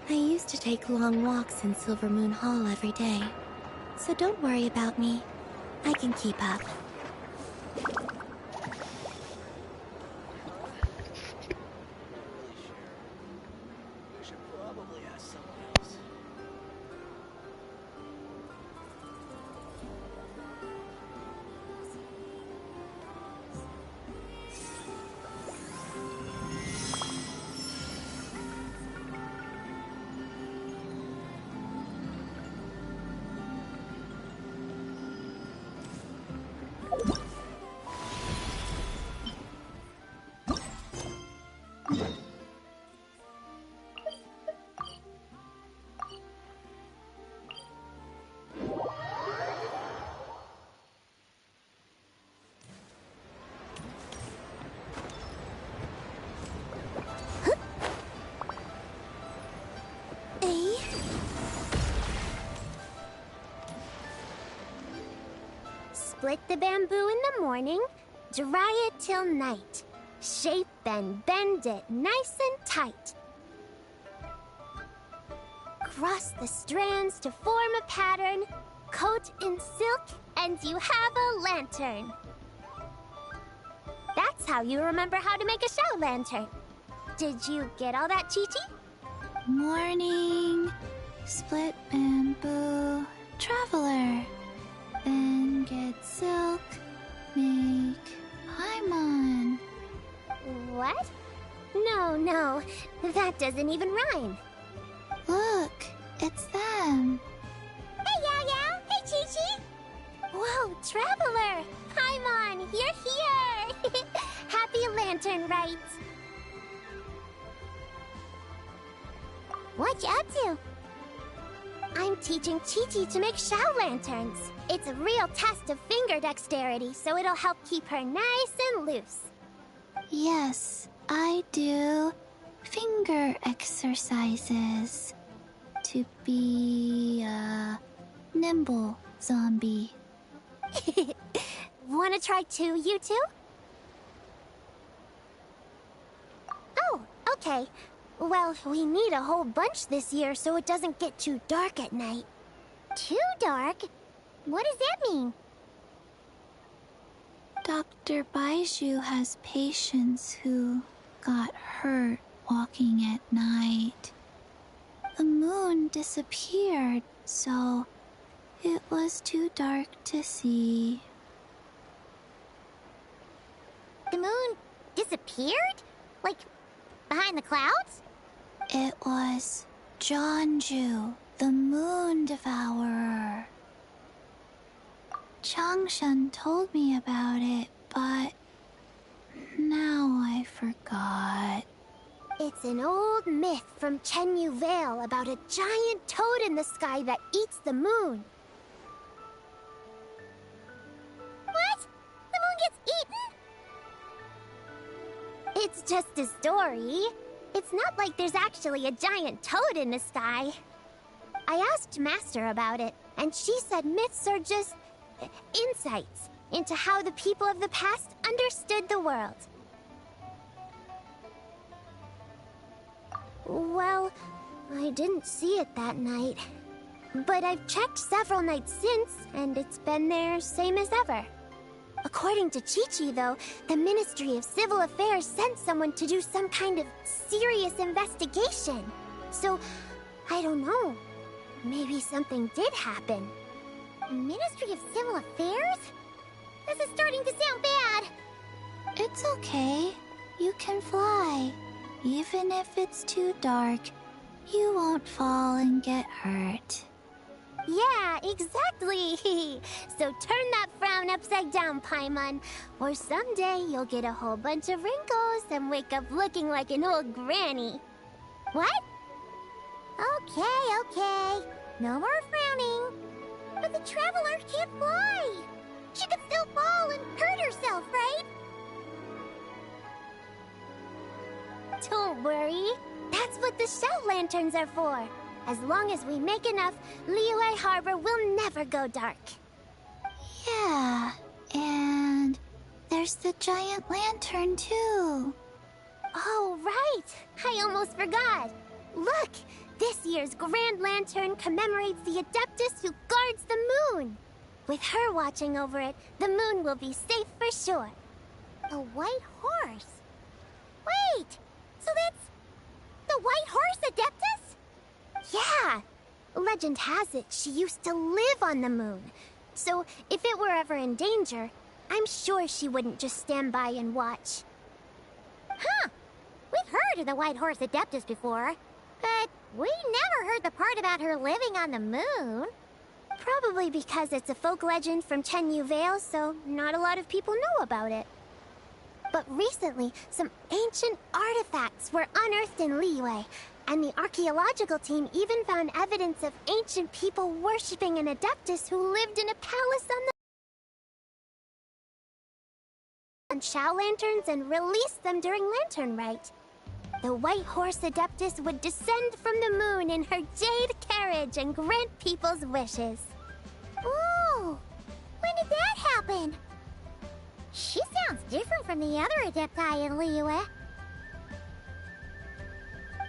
I used to take long walks in Silver Moon Hall every day, so don't worry about me. I can keep up. Split the bamboo in the morning, dry it till night. Shape and bend it nice and tight. Cross the strands to form a pattern, coat in silk, and you have a lantern. That's how you remember how to make a show lantern. Did you get all that, Chi-Chi? Morning, split bamboo, traveler. Then get silk, make Paimon. What? No, that doesn't even rhyme. Look, it's them. Hey, Yao Yao! Hey, Chi-Chi! Whoa, Traveler! Paimon, you're here! Happy Lantern Rite! What you up to? I'm teaching Chi-Chi to make Shao lanterns. It's a real test of finger dexterity, so it'll help keep her nice and loose. Yes, I do finger exercises to be a nimble zombie. Wanna try too, you two? Oh, okay. Well, we need a whole bunch this year so it doesn't get too dark at night. Too dark? What does that mean? Dr. Baiju has patients who got hurt walking at night. The moon disappeared, so it was too dark to see. The moon disappeared? Like, behind the clouds? It was Jeonju, the moon devourer. Changshan told me about it, but now I forgot. It's an old myth from Chenyu Vale about a giant toad in the sky that eats the moon. What? The moon gets eaten? It's just a story. It's not like there's actually a giant toad in the sky. I asked Master about it, and she said myths are just insights into how the people of the past understood the world. Well, I didn't see it that night. But I've checked several nights since, and it's been there same as ever. According to Chi-Chi, though, the Ministry of Civil Affairs sent someone to do some kind of serious investigation. So, I don't know. Maybe something did happen. Ministry of Civil Affairs? This is starting to sound bad. It's okay. You can fly. Even if it's too dark, you won't fall and get hurt. Yeah, exactly. So turn that frown upside down, Paimon. Or someday you'll get a whole bunch of wrinkles and wake up looking like an old granny. What? Okay. No more frowning. But the Traveler can't fly. She could still fall and hurt herself, right? Don't worry. That's what the shell lanterns are for. As long as we make enough, Liyue Harbor will never go dark. Yeah, and there's the giant lantern too. Oh, right. I almost forgot. Look, This year's Grand Lantern commemorates the Adeptus who guards the moon. With her watching over it, the moon will be safe for sure. A white horse? Wait! So that's the White Horse Adeptus? Yeah! Legend has it she used to live on the moon. So if it were ever in danger, I'm sure she wouldn't just stand by and watch. Huh! We've heard of the White Horse Adeptus before, but we never heard the part about her living on the moon. Probably because it's a folk legend from Chenyu Vale, so not a lot of people know about it. But recently, some ancient artifacts were unearthed in Liyue, and the archaeological team even found evidence of ancient people worshipping an Adeptus who lived in a palace on Shao lanterns and released them during Lantern Rite. The White Horse Adeptus would descend from the moon in her jade carriage and grant people's wishes. Ooh! When did that happen? She sounds different from the other Adepti in Liyue.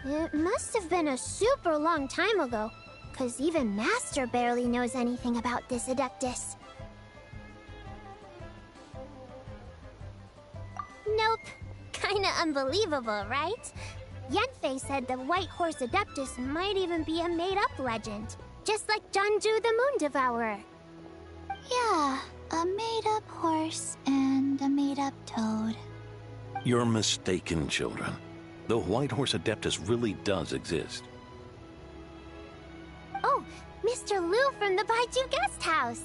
It must have been a super long time ago, because even Master barely knows anything about this Adeptus. Nope. Kinda unbelievable, right? Yanfei said the White Horse Adeptus might even be a made-up legend, just like Janju the Moon Devourer. Yeah, a made-up horse and a made-up toad. You're mistaken, children. The White Horse Adeptus really does exist. Oh, Mr. Liu from the Baiju Guest House.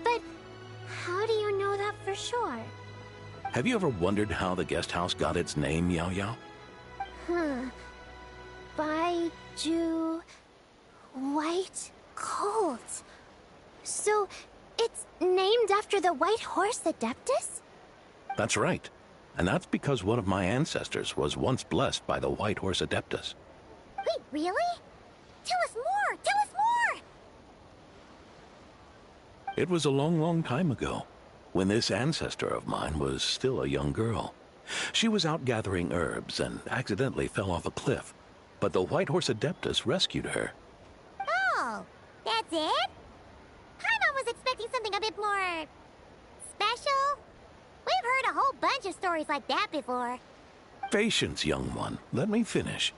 But how do you know that for sure? Have you ever wondered how the guest house got its name, Yao Yao? Baiju... White Colt. So, it's named after the White Horse Adeptus? That's right. And that's because one of my ancestors was once blessed by the White Horse Adeptus. Wait, really? Tell us more! Tell us more! It was a long, long time ago, when this ancestor of mine was still a young girl. She was out gathering herbs and accidentally fell off a cliff, but the White Horse Adeptus rescued her. Oh, that's it? Paimon was expecting something a bit more... special? We've heard a whole bunch of stories like that before. Patience, young one. Let me finish.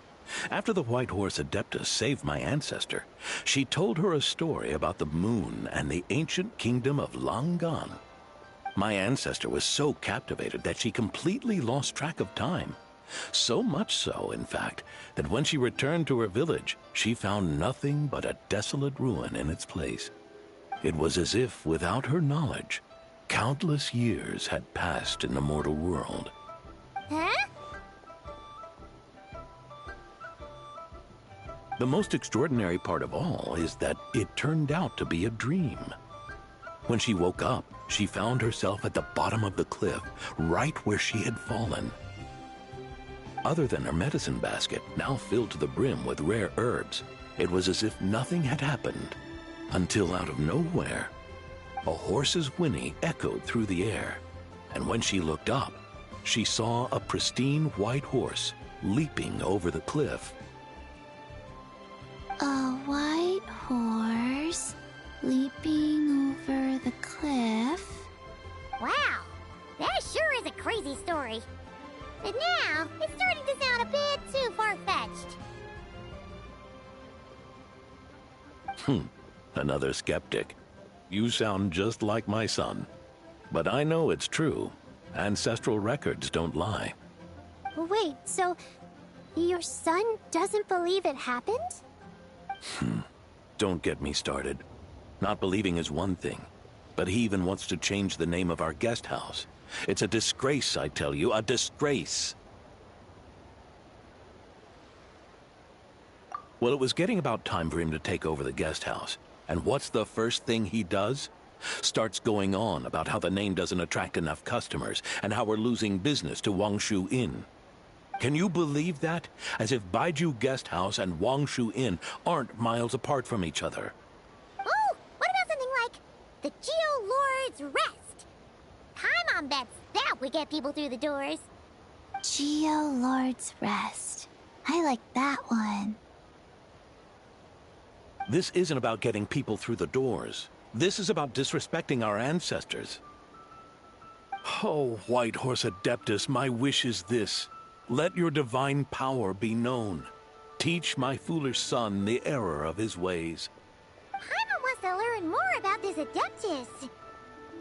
After the White Horse Adeptus saved my ancestor, she told her a story about the moon and the ancient kingdom of Langan. My ancestor was so captivated that she completely lost track of time. So much so, in fact, that when she returned to her village, she found nothing but a desolate ruin in its place. It was as if, without her knowledge, countless years had passed in the mortal world. Huh? The most extraordinary part of all is that it turned out to be a dream. When she woke up, she found herself at the bottom of the cliff, right where she had fallen. Other than her medicine basket, now filled to the brim with rare herbs, it was as if nothing had happened, until out of nowhere, a horse's whinny echoed through the air, and when she looked up, she saw a pristine white horse leaping over the cliff. A white horse leaping over the cliff? Wow, that sure is a crazy story. But now, it's starting to sound a bit too far-fetched. Another skeptic. You sound just like my son. But I know it's true. Ancestral records don't lie. Wait, so your son doesn't believe it happened? Don't get me started. Not believing is one thing, but he even wants to change the name of our guest house. It's a disgrace, I tell you, a disgrace. Well, it was getting about time for him to take over the guest house. And what's the first thing he does? Starts going on about how the name doesn't attract enough customers and how we're losing business to Wangshu Inn. Can you believe that? As if Baiju Guest House and Wangshu Inn aren't miles apart from each other. Oh, what about something like the Geo Lord's Rest? Paimon bets that would get people through the doors. Geo Lord's Rest. I like that one. This isn't about getting people through the doors. This is about disrespecting our ancestors. Oh, White Horse Adeptus, my wish is this. Let your divine power be known. Teach my foolish son the error of his ways. Paimon wants to learn more about this Adeptus.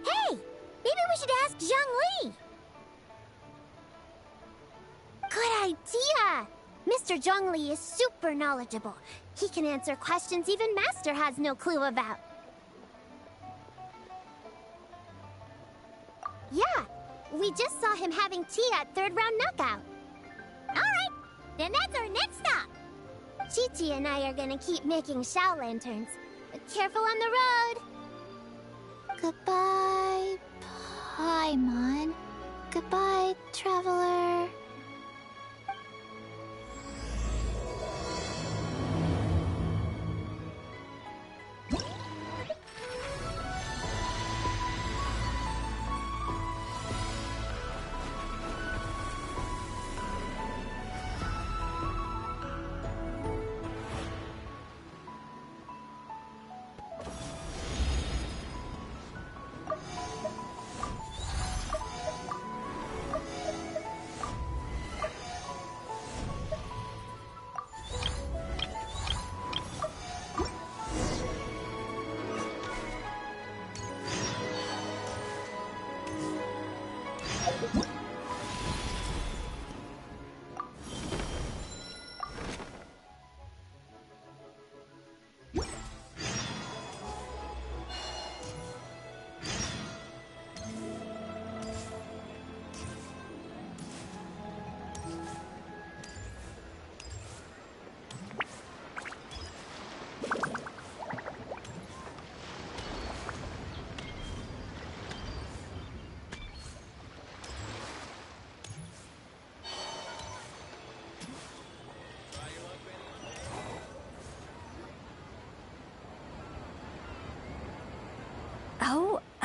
Hey, maybe we should ask Zhongli. Good idea! Mr. Zhongli is super knowledgeable. He can answer questions even Master has no clue about. Yeah, we just saw him having tea at third round knockout. Alright, then that's our next stop. Chi-Chi and I are gonna keep making Shao lanterns. Careful on the road! Goodbye, Paimon. Goodbye, traveler.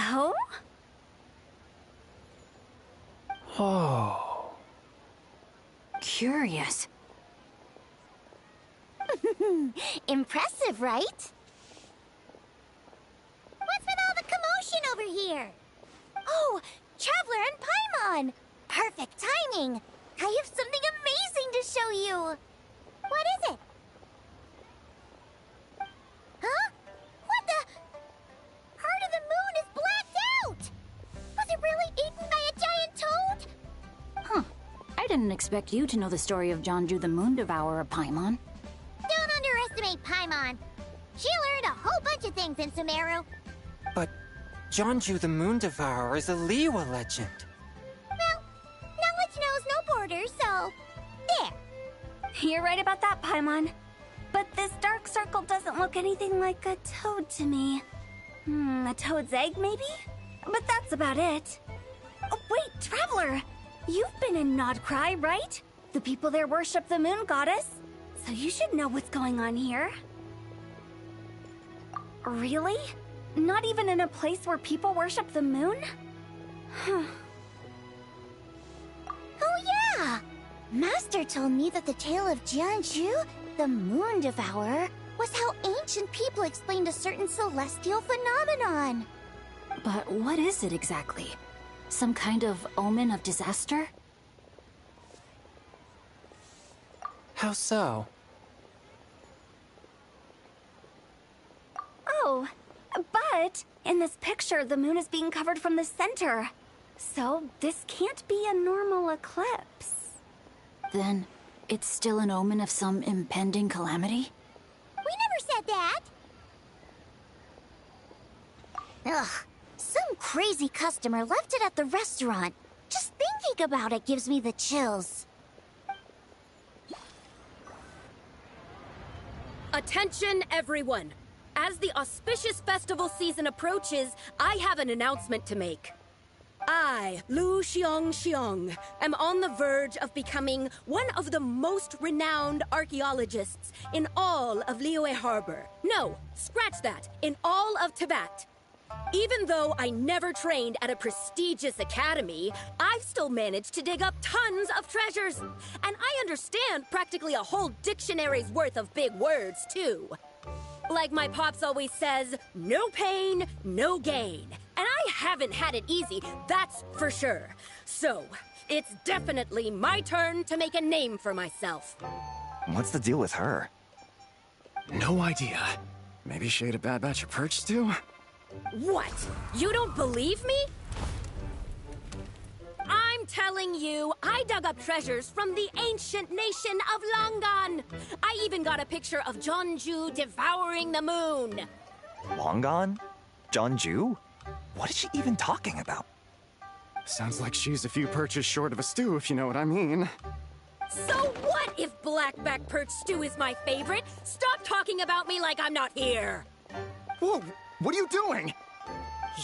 Oh? Oh. Curious. Impressive, right? What's with all the commotion over here? Oh, Traveler and Paimon! Perfect timing! I have something amazing to show you! What is it? Huh? What the? Heart of the Moon is blacked out! Was it really eaten by a giant toad? Huh. I didn't expect you to know the story of Jonju the Moon Devourer, Paimon. Don't underestimate Paimon. She learned a whole bunch of things in Sumeru. But Jonju the Moon Devourer is a Liyue legend. Well, knowledge knows no borders, so... there. You're right about that, Paimon. But this dark circle doesn't look anything like a toad to me. A toad's egg, maybe? But that's about it. Oh, wait, Traveler! You've been in Nodcry, right? The people there worship the moon goddess. So you should know what's going on here. Really? Not even in a place where people worship the moon? Huh. Oh yeah! Master told me that the tale of Jianzhu, the Moon Devourer, was how ancient people explained a certain celestial phenomenon. But what is it exactly? Some kind of omen of disaster? How so? Oh, but in this picture, the moon is being covered from the center. So this can't be a normal eclipse. Then it's still an omen of some impending calamity? We never said that! Ugh, some crazy customer left it at the restaurant. Just thinking about it gives me the chills. Attention, everyone! As the auspicious festival season approaches, I have an announcement to make. I, Lu Xiong, am on the verge of becoming one of the most renowned archaeologists in all of Liyue Harbor. No, scratch that, in all of Tibet. Even though I never trained at a prestigious academy, I've still managed to dig up tons of treasures. And I understand practically a whole dictionary's worth of big words, too. Like my pops always says, no pain, no gain. And I haven't had it easy, that's for sure. So, it's definitely my turn to make a name for myself. What's the deal with her? No idea. Maybe she ate a bad batch of perch stew? What? You don't believe me? I'm telling you, I dug up treasures from the ancient nation of Longan. I even got a picture of Jeonju devouring the moon. Long gone? Jeonju? What is she even talking about? Sounds like she's a few perches short of a stew, if you know what I mean. So what if blackback perch stew is my favorite? Stop talking about me like I'm not here. Whoa, what are you doing?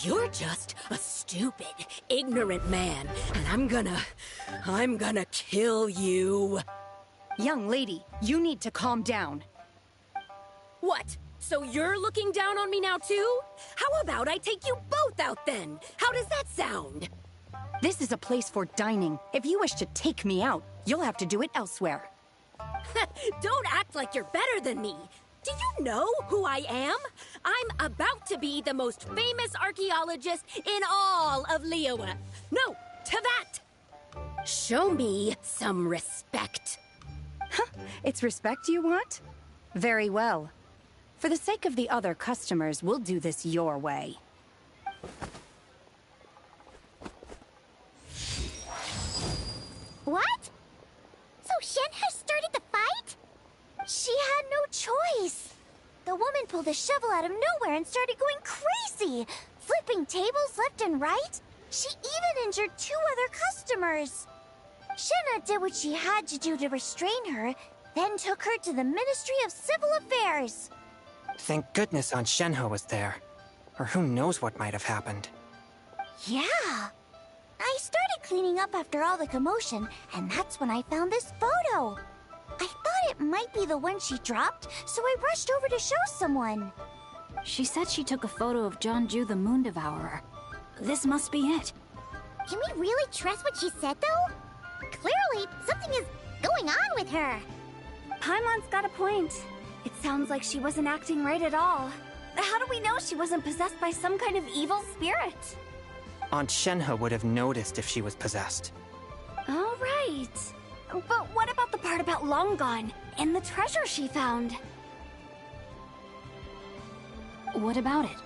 You're just a stupid, ignorant man, and I'm gonna kill you. Young lady, you need to calm down. What? So you're looking down on me now too? How about I take you both out then? How does that sound? This is a place for dining. If you wish to take me out, you'll have to do it elsewhere. Don't act like you're better than me. Do you know who I am? I'm about to be the most famous archaeologist in all of Liyue. No, to that! Show me some respect. It's respect you want? Very well. For the sake of the other customers, we'll do this your way. What? So Shen has started the fight? She had no choice. The woman pulled a shovel out of nowhere and started going crazy, flipping tables left and right. She even injured 2 other customers. Shenna did what she had to do to restrain her, then took her to the Ministry of Civil Affairs. Thank goodness Aunt Shenhe was there. Or who knows what might have happened. Yeah. I started cleaning up after all the commotion, and that's when I found this photo. I thought it might be the one she dropped, so I rushed over to show someone. She said she took a photo of Jeonju the Moon Devourer. This must be it. Can we really trust what she said, though? Clearly, something is going on with her. Paimon's got a point. It sounds like she wasn't acting right at all. How do we know she wasn't possessed by some kind of evil spirit? Aunt Shenhe would have noticed if she was possessed. All right. But what about the part about Longan and the treasure she found? What about it?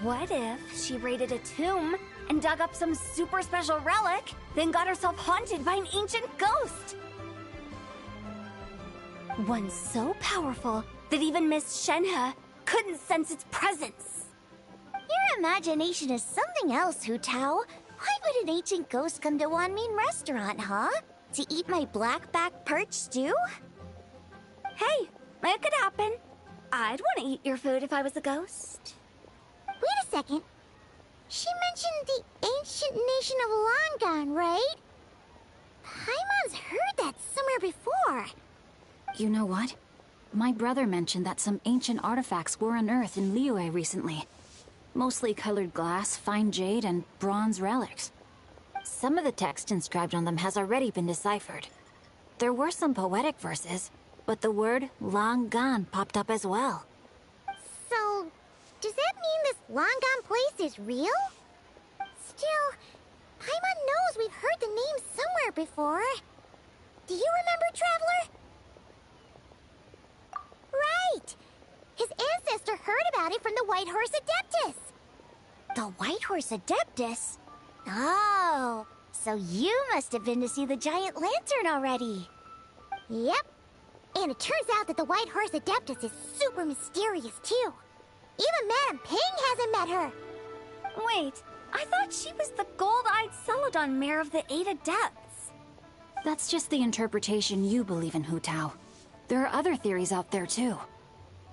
What if she raided a tomb and dug up some super special relic, then got herself haunted by an ancient ghost? One so powerful that even Miss Shenhe couldn't sense its presence. Your imagination is something else, Hu Tao. Why would an ancient ghost come to Wanmin restaurant, huh? To eat my blackback perch stew? Hey, it could happen. I'd want to eat your food if I was a ghost. Wait a second. She mentioned the ancient nation of Longan, right? Paimon's heard that somewhere before. You know what? My brother mentioned that some ancient artifacts were unearthed in Liyue recently. Mostly colored glass, fine jade, and bronze relics. Some of the text inscribed on them has already been deciphered. There were some poetic verses, but the word Longan popped up as well. So, does that mean this Longan place is real? Still, Paimon knows we've heard the name somewhere before. Do you remember, Traveler? Right! His ancestor heard about it from the White Horse Adeptus. The White Horse Adeptus? Oh, so you must have been to see the giant lantern already. Yep. And it turns out that the White Horse Adeptus is super mysterious, too. Even Madame Ping hasn't met her. Wait, I thought she was the gold-eyed Celadon mare of the 8 Adepts. That's just the interpretation you believe in, Hu Tao. There are other theories out there, too.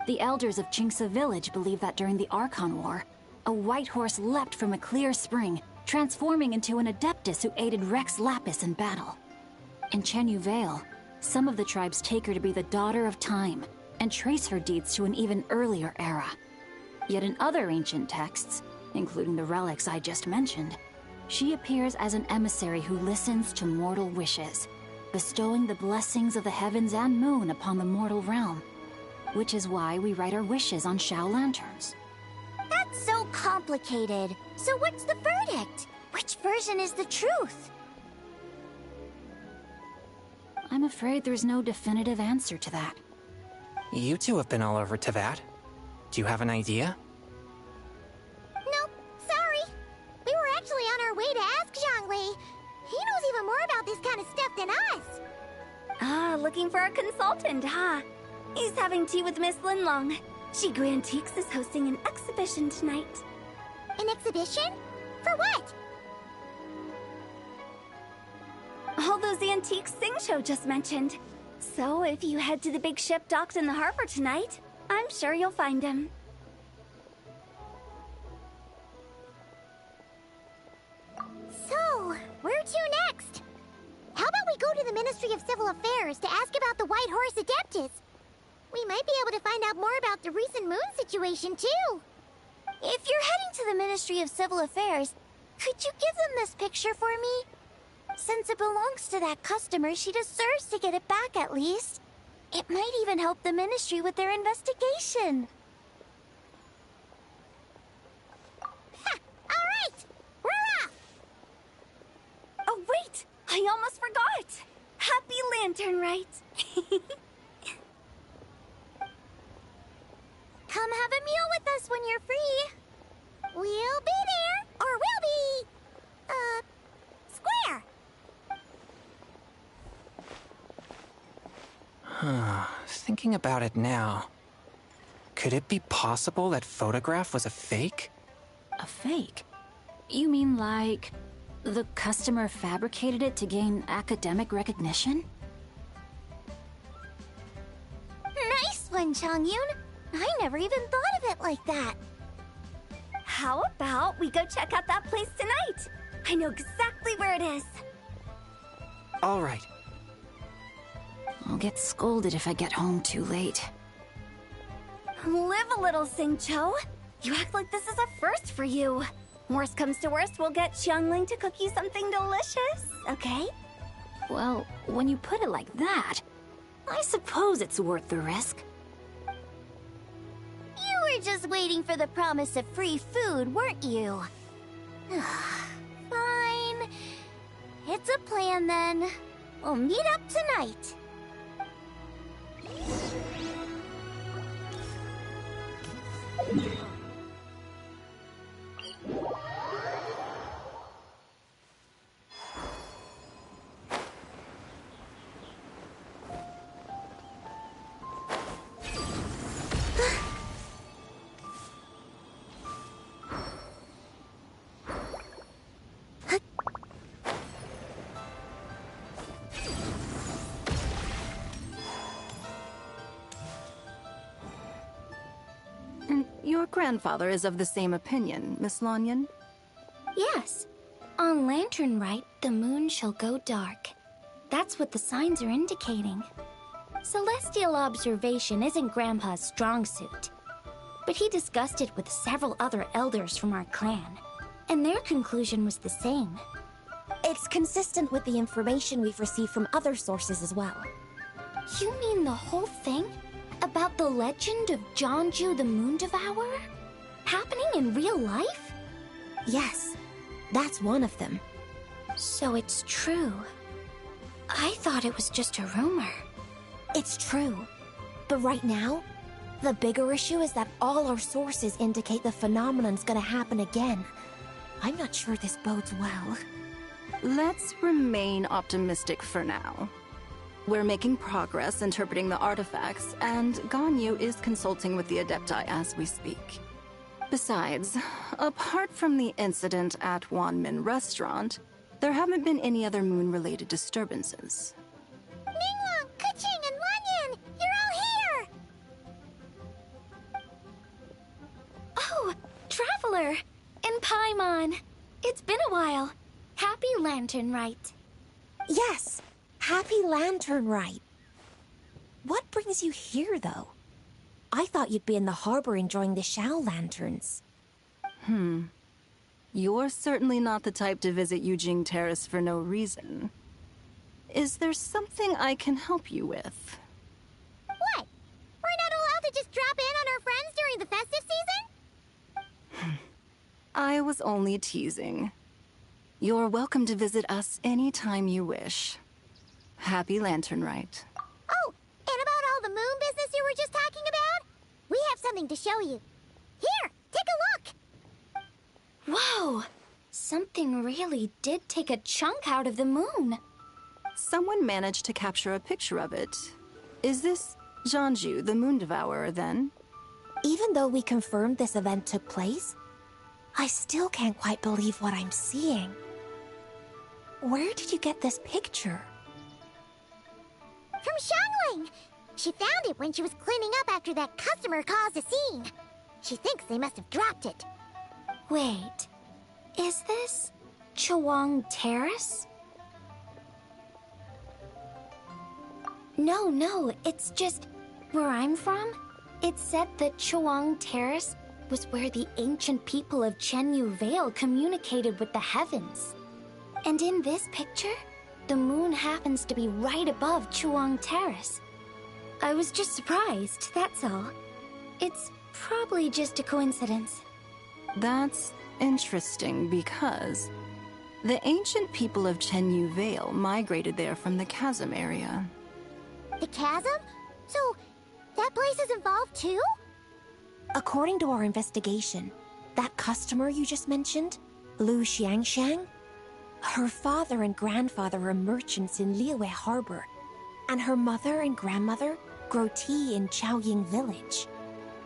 The elders of Qingce village believe that during the Archon War, a white horse leapt from a clear spring, transforming into an Adeptus who aided Rex Lapis in battle. In Chenyu Vale, some of the tribes take her to be the daughter of time, and trace her deeds to an even earlier era. Yet in other ancient texts, including the relics I just mentioned, she appears as an emissary who listens to mortal wishes, bestowing the blessings of the heavens and moon upon the mortal realm. which is why we write our wishes on Shao lanterns. That's so complicated. So what's the verdict? Which version is the truth? I'm afraid there's no definitive answer to that. You two have been all over Teyvat. Do you have an idea? Nope, sorry. We were actually on our way to ask Zhongli. He knows even more about this kind of stuff than us. Ah, looking for a consultant, huh? He's having tea with Miss Linlong. Shigu Antiques is hosting an exhibition tonight. An exhibition? For what? All those antiques Sing Show just mentioned. So if you head to the big ship docked in the harbor tonight, I'm sure you'll find him. So, where to next? How about we go to the Ministry of Civil Affairs to ask about the White Horse Adeptus? We might be able to find out more about the recent moon situation, too. If you're heading to the Ministry of Civil Affairs, could you give them this picture for me? Since it belongs to that customer, she deserves to get it back at least. It might even help the Ministry with their investigation. Ha! All right! We're off! Oh, wait! I almost forgot! Happy Lantern Rite! Come have a meal with us when you're free. We'll be there, or we'll be... square. Thinking about it now, could it be possible that photograph was a fake? A fake? You mean like the customer fabricated it to gain academic recognition? Nice one, Changyun. I never even thought of it like that. How about we go check out that place tonight? I know exactly where it is. All right. I'll get scolded if I get home too late. Live a little, Singcho. You act like this is a first for you. Worst comes to worst, we'll get Xiangling to cook you something delicious, okay? Well, when you put it like that, I suppose it's worth the risk. You were just waiting for the promise of free food, weren't you? Fine. It's a plan then. We'll meet up tonight. Your grandfather is of the same opinion, Miss Lanyan? Yes. On Lantern Rite, the moon shall go dark. That's what the signs are indicating. Celestial observation isn't Grandpa's strong suit. But he discussed it with several other elders from our clan, and their conclusion was the same. It's consistent with the information we've received from other sources as well. You mean the whole thing? About the legend of Zhongju the Moon Devourer? Happening in real life? Yes, that's one of them. So it's true. I thought it was just a rumor. It's true. But right now, the bigger issue is that all our sources indicate the phenomenon's gonna happen again. I'm not sure this bodes well. Let's remain optimistic for now. We're making progress interpreting the artifacts, and Ganyu is consulting with the Adepti as we speak. Besides, apart from the incident at Wanmin Restaurant, there haven't been any other moon-related disturbances. Ningguang, Keqing, and Lanyan! You're all here! Oh, Traveler! And Paimon! It's been a while. Happy Lantern Rite. Yes, Happy Lantern Rite. What brings you here, though? I thought you'd be in the harbor enjoying the Shao lanterns. You're certainly not the type to visit Yujing Terrace for no reason. Is there something I can help you with? What? We're not allowed to drop in on our friends during the festive season? I was only teasing. You're welcome to visit us anytime you wish. Happy Lantern Rite. Oh, and about all the moon business you were just talking about? We have something to show you. Here, take a look! Whoa! Something really did take a chunk out of the moon. Someone managed to capture a picture of it. Is this Jianju, the Moon Devourer, then? Even though we confirmed this event took place, I still can't quite believe what I'm seeing. Where did you get this picture? From Xiangling! She found it when she was cleaning up after that customer caused a scene. She thinks they must have dropped it. Wait, is this Chawang Terrace? No, it's just where I'm from. It said that Chawang Terrace was where the ancient people of Chenyu Vale communicated with the heavens. And in this picture, the moon happens to be right above Chawang Terrace. I was just surprised, that's all. It's probably just a coincidence. That's interesting because the ancient people of Chenyu Vale migrated there from the chasm area. The chasm? So, that place is involved too? According to our investigation, that customer you just mentioned, Lu Xiangxiang, her father and grandfather are merchants in Liyue Harbor, and her mother and grandmother grow tea in Chaoying Village.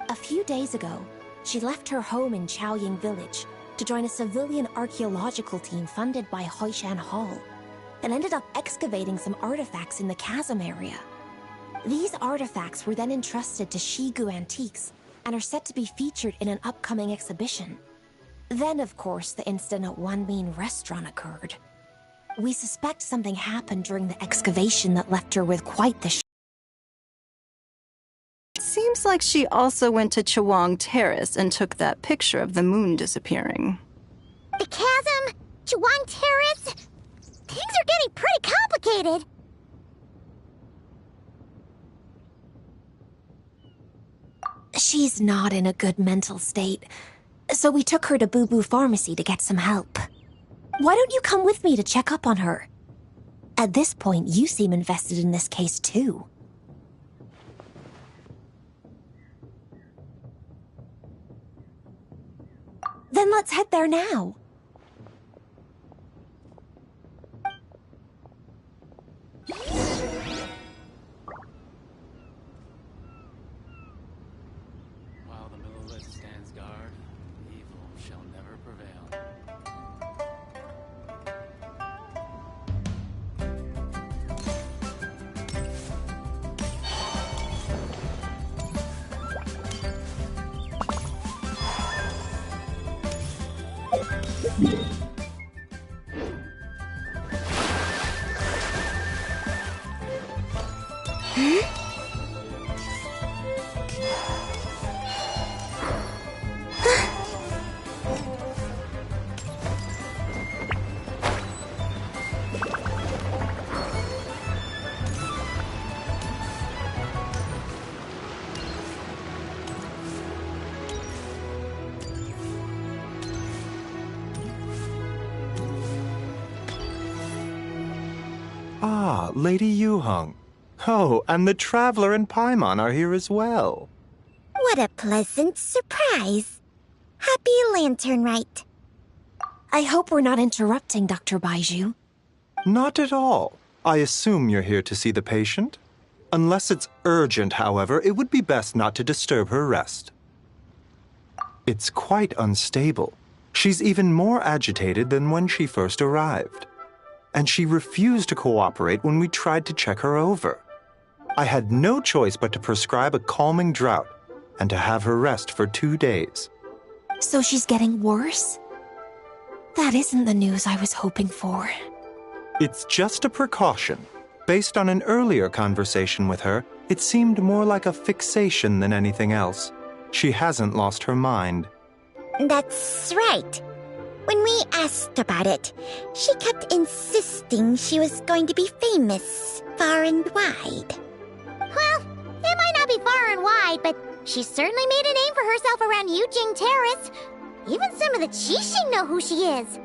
A few days ago, she left her home in Chaoying Village to join a civilian archaeological team funded by Hoishan Hall, and ended up excavating some artifacts in the chasm area. These artifacts were then entrusted to Shigu Antiques and are set to be featured in an upcoming exhibition. Then, of course, the incident at Wanmin Restaurant occurred. We suspect something happened during the excavation that left her with quite the Seems like she also went to Chawang Terrace and took that picture of the moon disappearing. The chasm? Chawang Terrace? Things are getting pretty complicated. She's not in a good mental state, so we took her to Boo Boo Pharmacy to get some help. Why don't you come with me to check up on her? At this point, you seem invested in this case too. Then let's head there now. While the Millelith stands guard, evil shall never prevail. Ah, Lady Yuheng. Oh, and the Traveler and Paimon are here as well. What a pleasant surprise. Happy Lantern Rite. I hope we're not interrupting, Dr. Baizhu. Not at all. I assume you're here to see the patient? Unless it's urgent, however, it would be best not to disturb her rest. It's quite unstable. She's even more agitated than when she first arrived. And she refused to cooperate when we tried to check her over. I had no choice but to prescribe a calming draught and to have her rest for 2 days. So she's getting worse? That isn't the news I was hoping for. It's just a precaution. Based on an earlier conversation with her, it seemed more like a fixation than anything else. She hasn't lost her mind. That's right. When we asked about it, she kept insisting she was going to be famous far and wide. Well, it might not be far and wide, but she certainly made a name for herself around Yujing Terrace. Even some of the Qixing know who she is.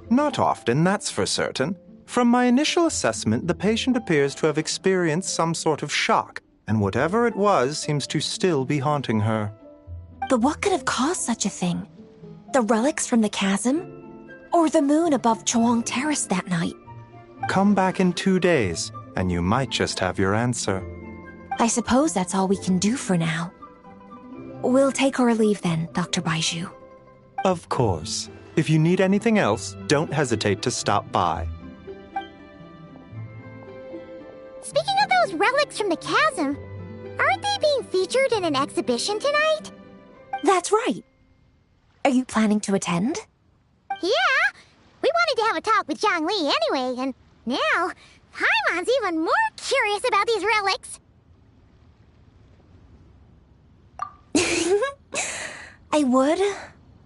Not often, that's for certain. From my initial assessment, the patient appears to have experienced some sort of shock, and whatever it was seems to still be haunting her. But what could have caused such a thing? The relics from the chasm? Or the moon above Chuang Terrace that night? Come back in 2 days, and you might just have your answer. I suppose that's all we can do for now. We'll take our leave then, Dr. Baiju. Of course. If you need anything else, don't hesitate to stop by. Speaking of those relics from the chasm, aren't they being featured in an exhibition tonight? That's right. Are you planning to attend? Yeah! We wanted to have a talk with Zhang Li anyway, and now Paimon's even more curious about these relics. I would,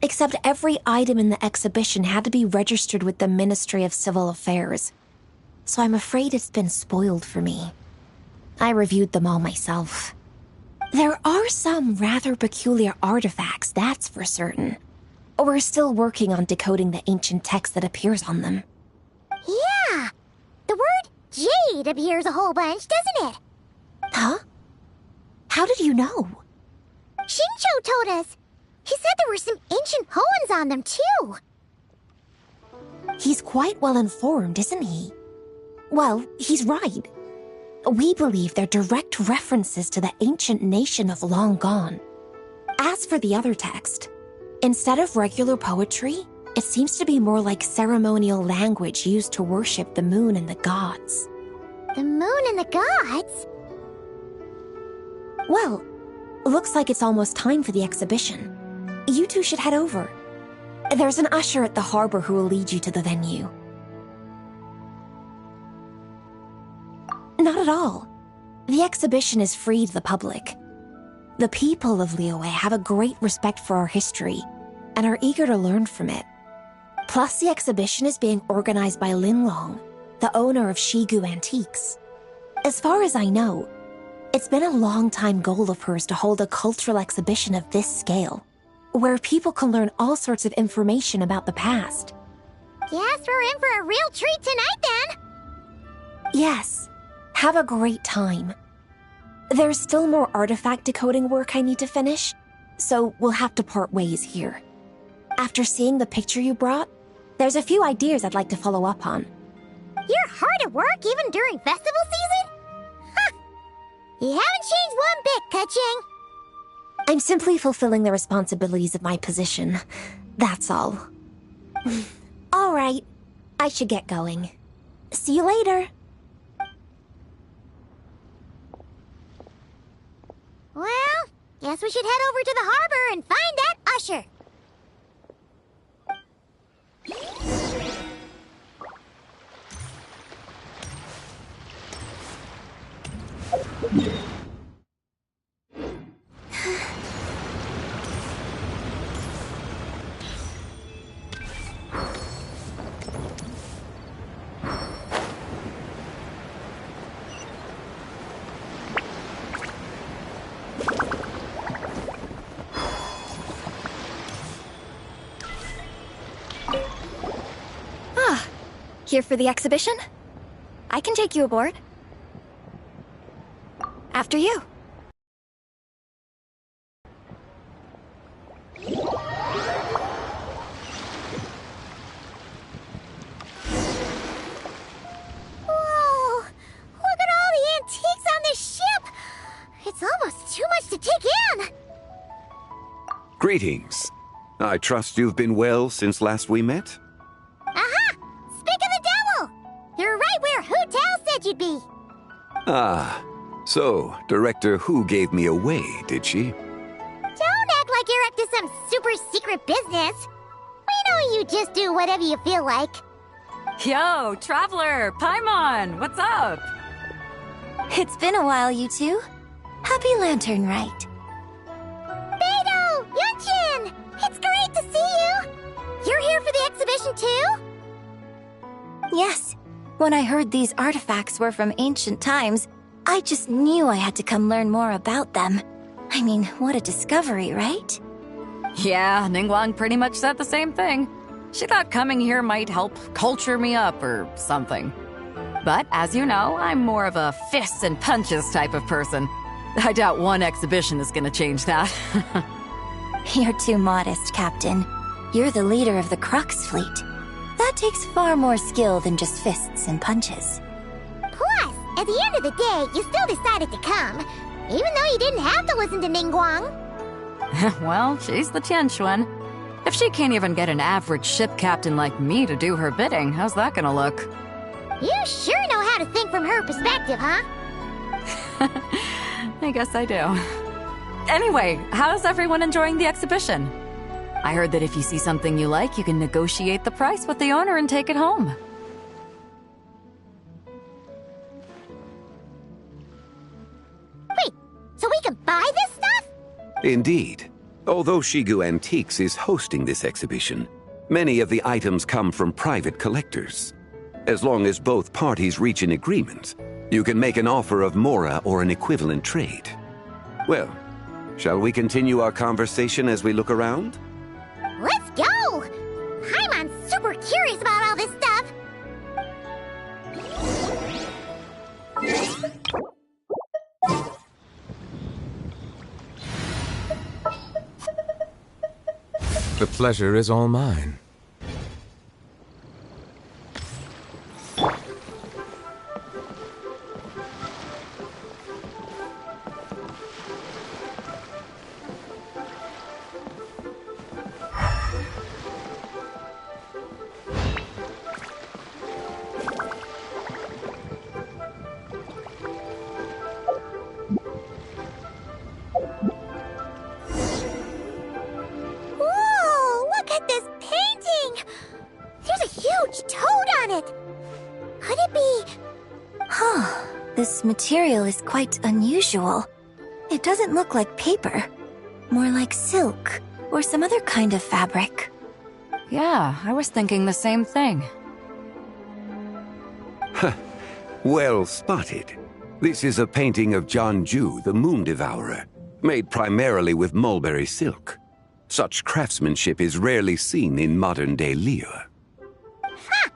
except every item in the exhibition had to be registered with the Ministry of Civil Affairs. So I'm afraid it's been spoiled for me. I reviewed them all myself. There are some rather peculiar artifacts, that's for certain. We're still working on decoding the ancient text that appears on them. Yeah! The word jade appears a whole bunch, doesn't it? Huh? How did you know? Xingqiu told us. He said there were some ancient poems on them, too. He's quite well informed, isn't he? Well, he's right. We believe they're direct references to the ancient nation of long gone. As for the other text, instead of regular poetry, it seems to be more like ceremonial language used to worship the moon and the gods. The moon and the gods? Well, looks like it's almost time for the exhibition. You two should head over. There's an usher at the harbor who will lead you to the venue. Not at all. The exhibition is free to the public. The people of Liyue have a great respect for our history and are eager to learn from it. Plus, the exhibition is being organized by Lin Long, the owner of Shigu Antiques. As far as I know, it's been a long-time goal of hers to hold a cultural exhibition of this scale, where people can learn all sorts of information about the past. Guess we're in for a real treat tonight, then. Yes. Have a great time. There's still more artifact decoding work I need to finish, so we'll have to part ways here. After seeing the picture you brought, there's a few ideas I'd like to follow up on. You're hard at work even during festival season? Ha! You haven't changed one bit, Keqing. I'm simply fulfilling the responsibilities of my position. That's all. All right. I should get going. See you later. Well, guess we should head over to the harbor and find that usher. Here for the exhibition? I can take you aboard. After you. Whoa! Look at all the antiques on this ship! It's almost too much to take in! Greetings. I trust you've been well since last we met? Aha! Speak of the devil! You're right where Hu Tao said you'd be! Ah, so Director Hu gave me away, did she? Don't act like you're up to some super secret business! We know you just do whatever you feel like. Yo, Traveler! Paimon! What's up? It's been a while, you two. Happy Lantern Rite. Beidou! Yunchin! It's great to see you! You're here for the exhibition too? Yes. When I heard these artifacts were from ancient times, I just knew I had to come learn more about them. I mean, what a discovery, right? Yeah, Ningguang pretty much said the same thing. She thought coming here might help culture me up or something. But as you know, I'm more of a fists and punches type of person. I doubt one exhibition is gonna change that. You're too modest, Captain. You're the leader of the Crux fleet. That takes far more skill than just fists and punches. Plus, at the end of the day, you still decided to come, even though you didn't have to listen to Ningguang. Well, she's the Tianquan. If she can't even get an average ship captain like me to do her bidding, how's that gonna look? You sure know how to think from her perspective, huh? I guess I do. Anyway, how's everyone enjoying the exhibition? I heard that if you see something you like, you can negotiate the price with the owner and take it home. Wait, so we can buy this stuff? Indeed. Although Shigu Antiques is hosting this exhibition, many of the items come from private collectors. As long as both parties reach an agreement, you can make an offer of mora or an equivalent trade. Well, shall we continue our conversation as we look around? Let's go! Paimon's super curious about all this stuff. The pleasure is all mine. This material is quite unusual. It doesn't look like paper. More like silk, or some other kind of fabric. Yeah, I was thinking the same thing. Well spotted. This is a painting of Jianju, the Moon Devourer, made primarily with mulberry silk. Such craftsmanship is rarely seen in modern-day Liyue. Ha!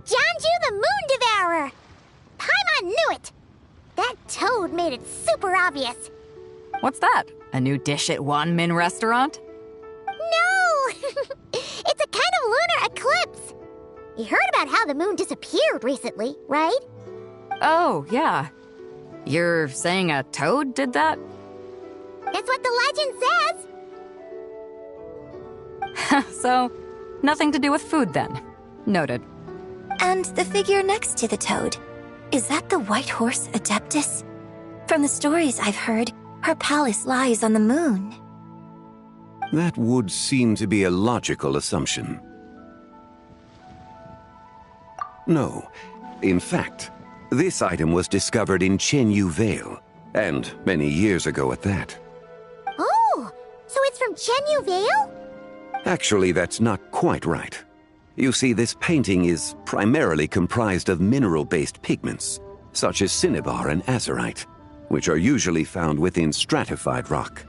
Jianju the Moon Devourer! Paimon knew it! That toad made it super obvious. What's that? A new dish at Wanmin restaurant? No! It's a kind of lunar eclipse. You heard about how the moon disappeared recently, right? Oh, yeah. You're saying a toad did that? It's what the legend says. So, nothing to do with food then. Noted. And the figure next to the toad. Is that the White Horse Adeptus? From the stories I've heard, her palace lies on the moon. That would seem to be a logical assumption. No. In fact, this item was discovered in Chenyu Vale, and many years ago at that. Oh, so it's from Chenyu Vale? Actually, that's not quite right. You see, this painting is primarily comprised of mineral-based pigments, such as cinnabar and azurite, which are usually found within stratified rock.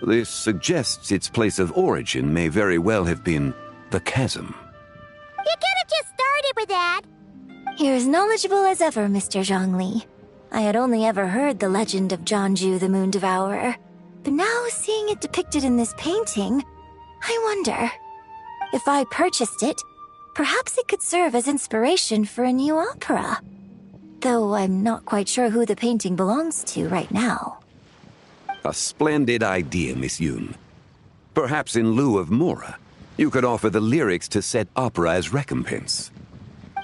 This suggests its place of origin may very well have been the chasm. You could have just started with that. You're as knowledgeable as ever, Mr. Zhongli. I had only ever heard the legend of Jianju the Moon Devourer, but now seeing it depicted in this painting, I wonder. If I purchased it, perhaps it could serve as inspiration for a new opera. Though I'm not quite sure who the painting belongs to right now. A splendid idea, Miss Yoon. Perhaps in lieu of mora, you could offer the lyrics to said opera as recompense.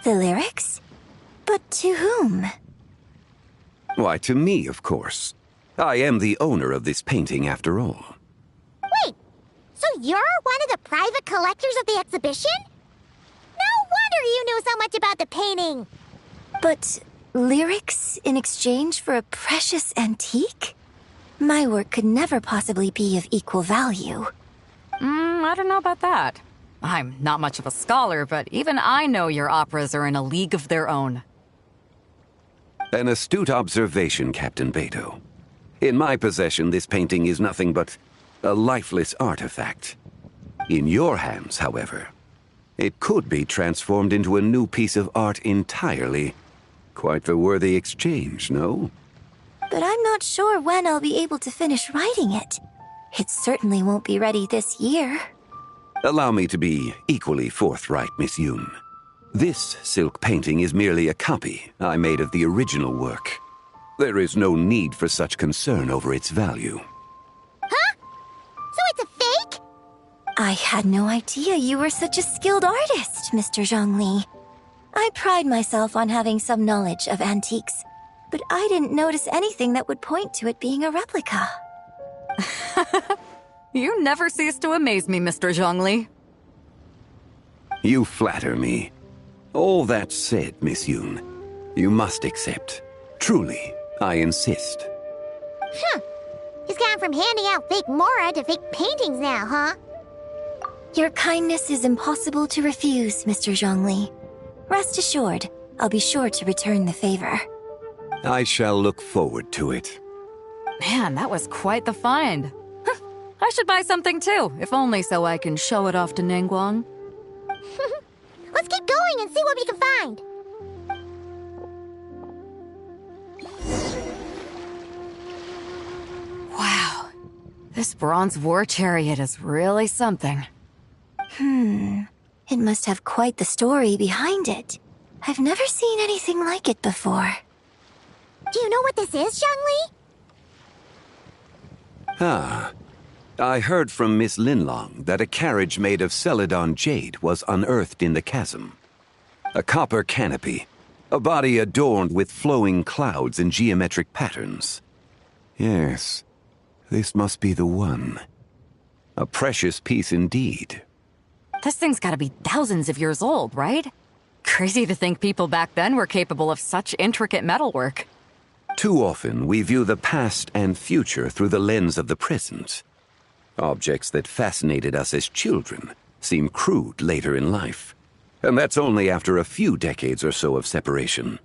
The lyrics? But to whom? Why, to me, of course. I am the owner of this painting, after all. Wait, so you're one of the private collectors of the exhibition? No wonder you knew so much about the painting. But lyrics in exchange for a precious antique? My work could never possibly be of equal value. I don't know about that. I'm not much of a scholar, but even I know your operas are in a league of their own. An astute observation, Captain Beto. In my possession, this painting is nothing but a lifeless artifact. In your hands, however, it could be transformed into a new piece of art entirely. Quite the worthy exchange, no? But I'm not sure when I'll be able to finish writing it. It certainly won't be ready this year. Allow me to be equally forthright, Miss Yoon. This silk painting is merely a copy I made of the original work. There is no need for such concern over its value. Huh? So it's a fake? I had no idea you were such a skilled artist, Mr. Zhongli. I pride myself on having some knowledge of antiques, but I didn't notice anything that would point to it being a replica. You never cease to amaze me, Mr. Zhongli. You flatter me. All that said, Miss Yoon, you must accept. Truly, I insist. Huh. He's gone from handing out fake Mora to fake paintings now, huh? Your kindness is impossible to refuse, Mr. Zhongli. Rest assured, I'll be sure to return the favor. I shall look forward to it. Man, that was quite the find. I should buy something too, if only so I can show it off to Ningguang. Let's keep going and see what we can find. Wow, this bronze war chariot is really something. It must have quite the story behind it. I've never seen anything like it before. Do you know what this is, Zhongli? Ah. I heard from Miss Linlong that a carriage made of Celadon jade was unearthed in the chasm. A copper canopy, a body adorned with flowing clouds and geometric patterns. Yes, this must be the one. A precious piece indeed. This thing's gotta be thousands of years old, right? Crazy to think people back then were capable of such intricate metalwork. Too often, we view the past and future through the lens of the present. Objects that fascinated us as children seem crude later in life. And that's only after a few decades or so of separation.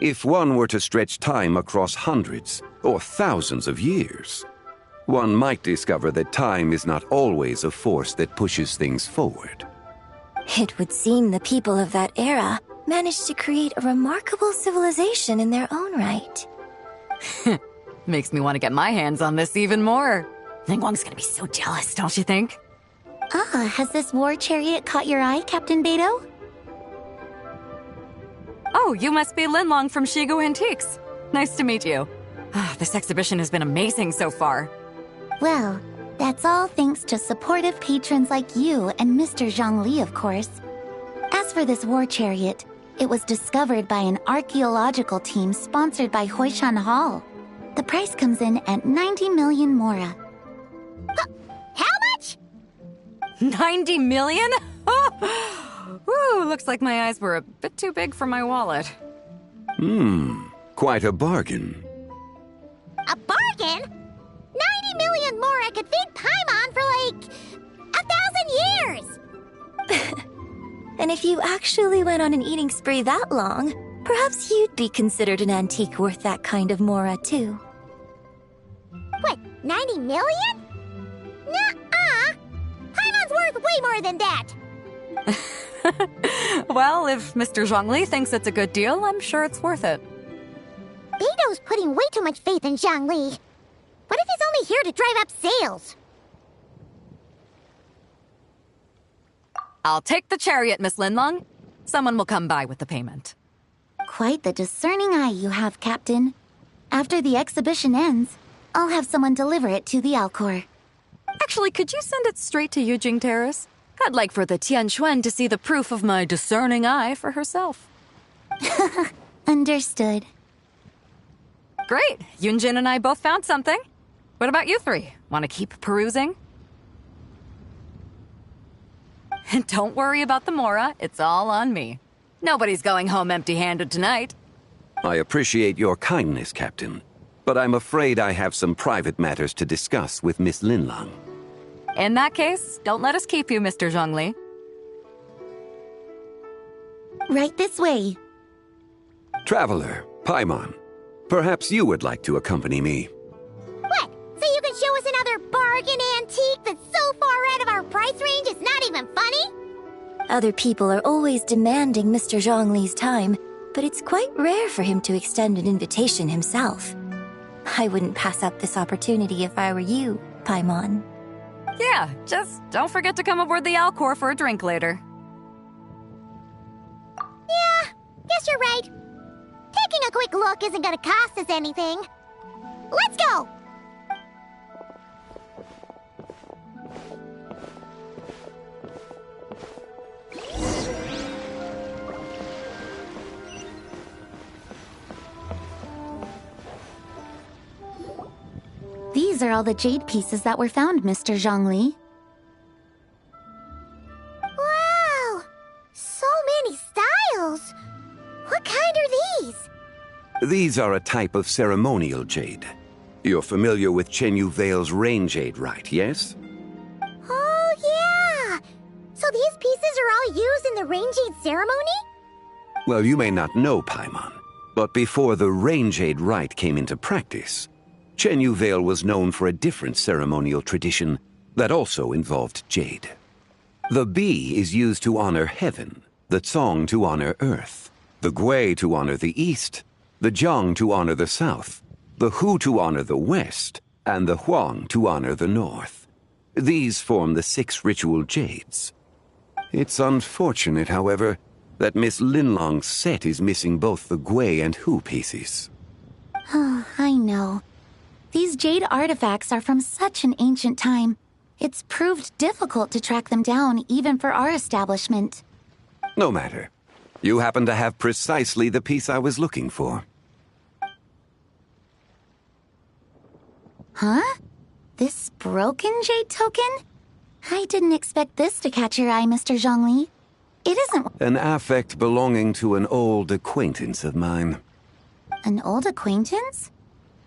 If one were to stretch time across hundreds or thousands of years, one might discover that time is not always a force that pushes things forward. It would seem the people of that era managed to create a remarkable civilization in their own right. Makes me want to get my hands on this even more. Ningguang's gonna be so jealous, don't you think? Has this war chariot caught your eye, Captain Beto? Oh, you must be Linlong from Shigu Antiques. Nice to meet you. This exhibition has been amazing so far. Well, that's all thanks to supportive patrons like you and Mr. Zhongli, of course. As for this war chariot, it was discovered by an archaeological team sponsored by Hoishan Hall. The price comes in at 90 million Mora. How much? 90 million? Ooh, looks like my eyes were a bit too big for my wallet. Quite a bargain. A bargain? 90 million Mora could feed Paimon for like 1,000 years! And if you actually went on an eating spree that long, perhaps you'd be considered an antique worth that kind of Mora, too. What, 90 million? Nuh-uh! Paimon's worth way more than that! Well, if Mr. Zhongli thinks it's a good deal, I'm sure it's worth it. Beto's putting way too much faith in Zhongli. What if he's only here to drive up sales? I'll take the chariot, Miss Linlong. Someone will come by with the payment. Quite the discerning eye you have, Captain. After the exhibition ends, I'll have someone deliver it to the Alcor. Actually, could you send it straight to Yujing Terrace? I'd like for the Tianquan to see the proof of my discerning eye for herself. Understood. Great. Yunjin and I both found something. What about you three? Want to keep perusing? And don't worry about the Mora. It's all on me. Nobody's going home empty-handed tonight. I appreciate your kindness, Captain, but I'm afraid I have some private matters to discuss with Miss Linlong. In that case, don't let us keep you, Mr. Zhongli. Right this way. Traveler, Paimon, perhaps you would like to accompany me. What? So you can show us another bargain antique that's so far out of our price range it's not even funny? Other people are always demanding Mr. Zhongli's time, but it's quite rare for him to extend an invitation himself. I wouldn't pass up this opportunity if I were you, Paimon. Yeah, just don't forget to come aboard the Alcor for a drink later. Yeah, guess you're right. Taking a quick look isn't gonna cost us anything. Let's go! These are all the jade pieces that were found, Mr. Zhongli. Wow! So many styles! What kind are these? These are a type of ceremonial jade. You're familiar with Chenyu Vale's rain jade, right, yes? Oh, yeah! So these pieces are all used in the rain jade ceremony? Well, you may not know, Paimon, but before the rain jade rite came into practice, Chenyu Vale was known for a different ceremonial tradition that also involved jade. The bee is used to honor heaven, the Tsong to honor earth, the Gui to honor the east, the Jiang to honor the south, the Hu to honor the west, and the Huang to honor the north. These form the 6 ritual jades. It's unfortunate, however, that Miss Linlong's set is missing both the Gui and Hu pieces. Oh, I know. These jade artifacts are from such an ancient time. It's proved difficult to track them down, even for our establishment. No matter. You happen to have precisely the piece I was looking for. Huh? This broken jade token? I didn't expect this to catch your eye, Mr. Zhongli. It isn't... An affect belonging to an old acquaintance of mine. An old acquaintance?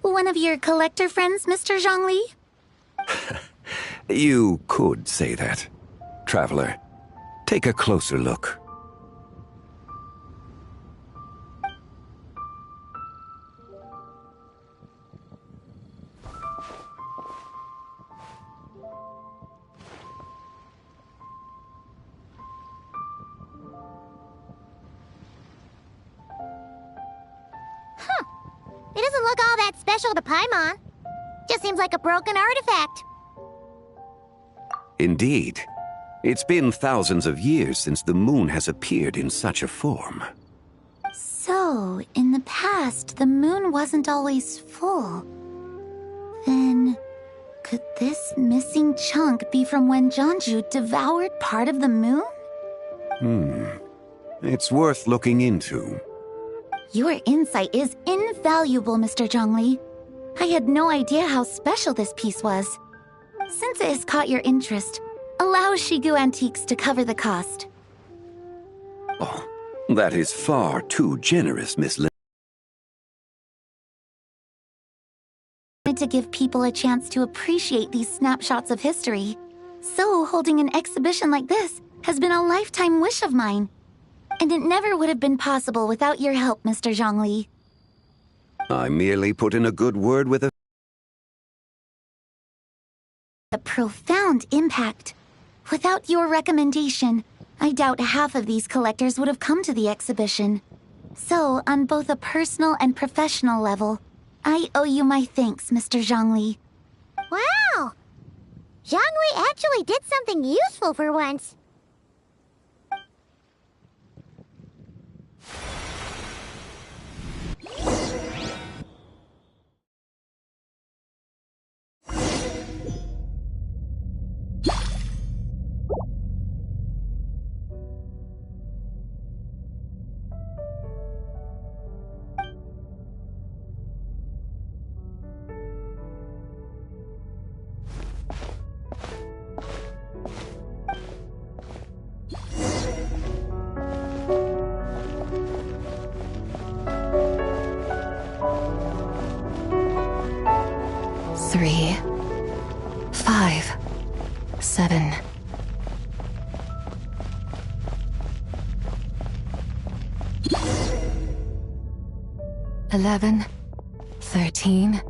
One of your collector friends, Mr. Zhongli? You could say that. Traveler, take a closer look. It doesn't look all that special to Paimon. Just seems like a broken artifact. Indeed. It's been thousands of years since the moon has appeared in such a form. So, in the past, the moon wasn't always full. Then, could this missing chunk be from when Jianzhu devoured part of the moon? It's worth looking into. Your insight is invaluable, Mr. Zhongli. I had no idea how special this piece was. Since it has caught your interest, allow Shigu Antiques to cover the cost. Oh, that is far too generous, Miss Lin. I wanted to give people a chance to appreciate these snapshots of history. So, holding an exhibition like this has been a lifetime wish of mine. And it never would have been possible without your help, Mr. Zhongli. I merely put in a good word with a profound impact. Without your recommendation, I doubt half of these collectors would have come to the exhibition. So, on both a personal and professional level, I owe you my thanks, Mr. Zhongli. Wow! Zhongli actually did something useful for once. Three, 5, 7. 11, 13,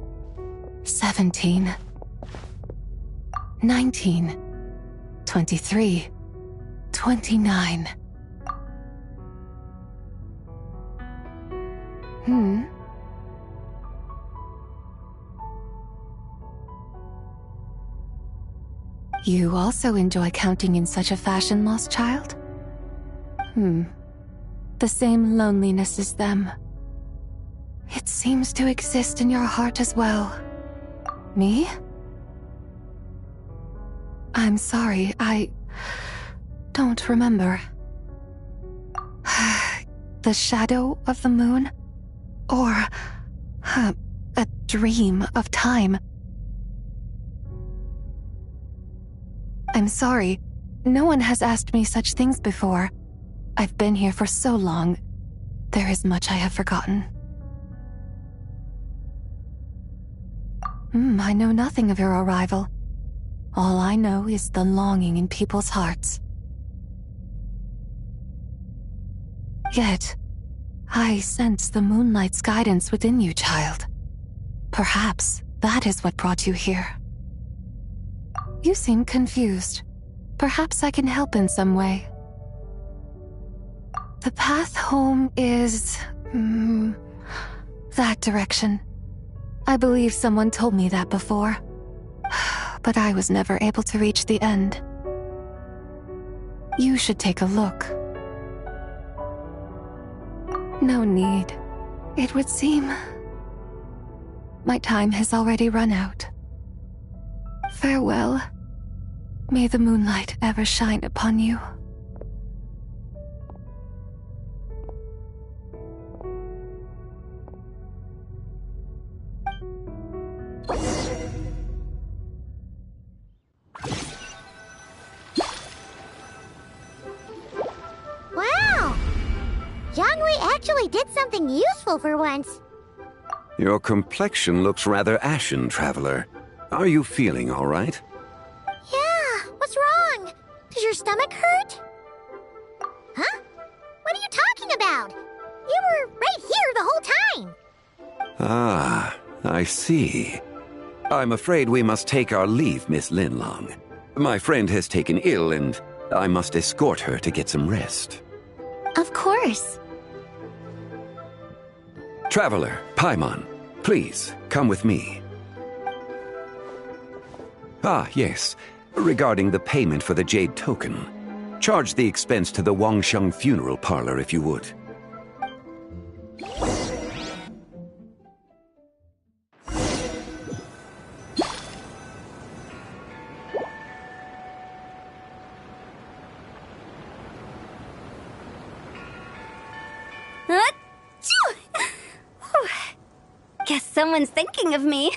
17, 19, 23, 29. You also enjoy counting in such a fashion, lost child? The same loneliness as them. It seems to exist in your heart as well. Me? I'm sorry, I don't remember. The shadow of the moon? Or a dream of time? I'm sorry, no one has asked me such things before. I've been here for so long. There is much I have forgotten. I know nothing of your arrival. All I know is the longing in people's hearts. Yet, I sense the moonlight's guidance within you, child. Perhaps that is what brought you here. You seem confused. Perhaps I can help in some way. The path home is... that direction. I believe someone told me that before. But I was never able to reach the end. You should take a look. No need. It would seem... my time has already run out. Farewell. May the moonlight ever shine upon you. Wow! Zhongli actually did something useful for once. Your complexion looks rather ashen, traveler. Are you feeling all right? Yeah, what's wrong? Does your stomach hurt? Huh? What are you talking about? You were right here the whole time. Ah, I see. I'm afraid we must take our leave, Miss Linlong. My friend has taken ill and I must escort her to get some rest. Of course. Traveler, Paimon, please, come with me. Ah, yes. Regarding the payment for the Jade Token. Charge the expense to the Wangsheng Funeral Parlor if you would. Guess someone's thinking of me.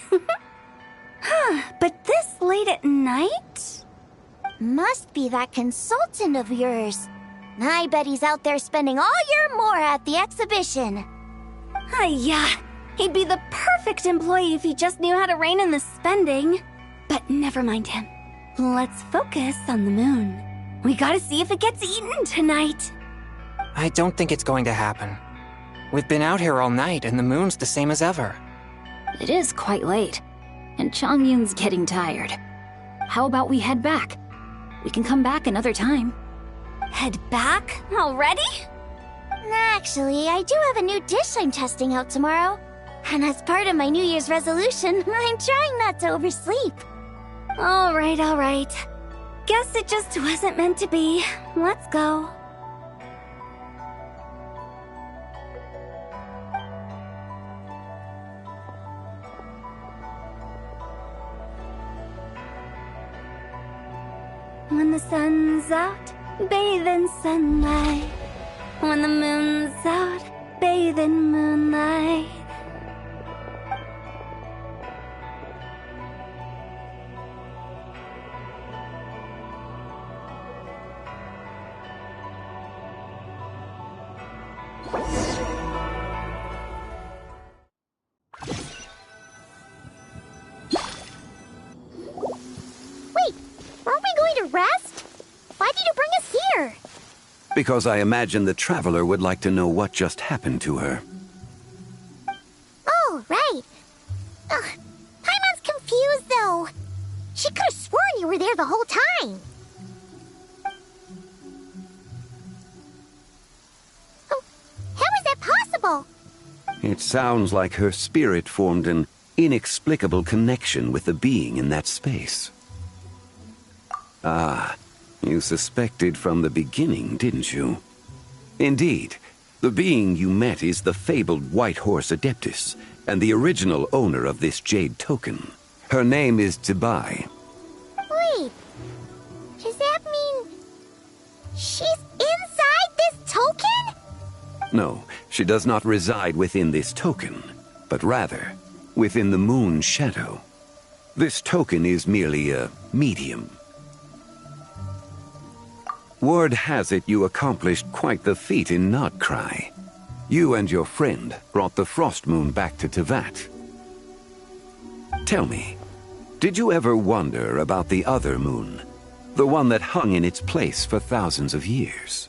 But this late at night? Must be that consultant of yours. I bet he's out there spending all year more at the exhibition. Yeah, he'd be the perfect employee if he just knew how to rein in the spending. But never mind him. Let's focus on the moon. We gotta see if it gets eaten tonight. I don't think it's going to happen. We've been out here all night and the moon's the same as ever. It is quite late, and Chongyun's getting tired. How about we head back? We can come back another time. Head back? Already? Actually, I do have a new dish I'm testing out tomorrow. And as part of my New Year's resolution, I'm trying not to oversleep. All right. Guess it just wasn't meant to be. Let's go. When the sun's out, bathe in sunlight. When the moon's out, bathe in moonlight. Wait, aren't we going to rest? Why did you bring us here? Because I imagine the traveler would like to know what just happened to her. Oh, right. Ugh, Paimon's confused, though. She could have sworn you were there the whole time. Oh, how is that possible? It sounds like her spirit formed an inexplicable connection with the being in that space. Ah, you suspected from the beginning, didn't you? Indeed, the being you met is the fabled White Horse Adeptus, and the original owner of this jade token. Her name is Zibai. Wait, does that mean she's inside this token? No, she does not reside within this token, but rather within the moon's shadow. This token is merely a medium. Word has it you accomplished quite the feat in Nodcry. You and your friend brought the Frost Moon back to Tevat. Tell me, did you ever wonder about the other moon? The one that hung in its place for thousands of years?